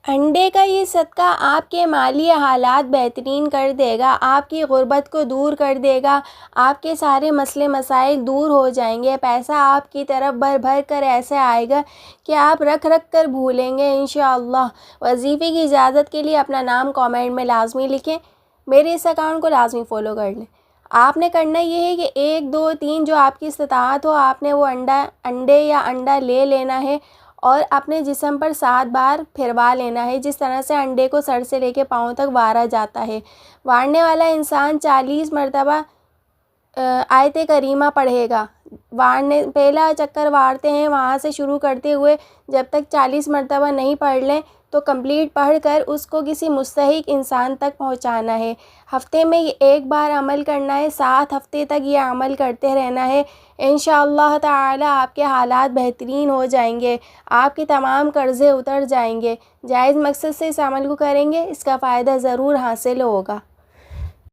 انڈے کا یہ صدقہ آپ کے مالی حالات بہترین کر دے گا، آپ کی غربت کو دور کر دے گا، آپ کے سارے مسئلے مسائل دور ہو جائیں گے، پیسہ آپ کی طرف بھر بھر کر ایسے آئے گا کہ آپ رکھ رکھ کر بھولیں گے انشاءاللہ۔ وظیفے کی اجازت کے لیے اپنا نام کامنٹ میں لازمی لکھیں، میرے اس اکاؤنٹ کو لازمی فالو کر لیں۔ آپ نے کرنا یہ ہے کہ 1 2 3 جو آپ کی استطاعت ہو، آپ نے وہ انڈے یا انڈا لے لینا ہے اور اپنے جسم پر 7 بار پھروا لینا ہے، جس طرح سے انڈے کو سر سے لے کے پاؤں تک وارا جاتا ہے۔ وارنے والا انسان 40 مرتبہ آیت کریمہ پڑھے گا۔ پہلا چکر وارتے ہیں وہاں سے شروع کرتے ہوئے جب تک 40 مرتبہ نہیں پڑھ لیں تو کمپلیٹ پڑھ کر اس کو کسی مستحق انسان تک پہنچانا ہے۔ ہفتے میں یہ 1 بار عمل کرنا ہے، 7 ہفتے تک یہ عمل کرتے رہنا ہے۔ انشاءاللہ تعالی آپ کے حالات بہترین ہو جائیں گے، آپ کے تمام قرضے اتر جائیں گے۔ جائز مقصد سے اس عمل کو کریں گے، اس کا فائدہ ضرور حاصل ہوگا۔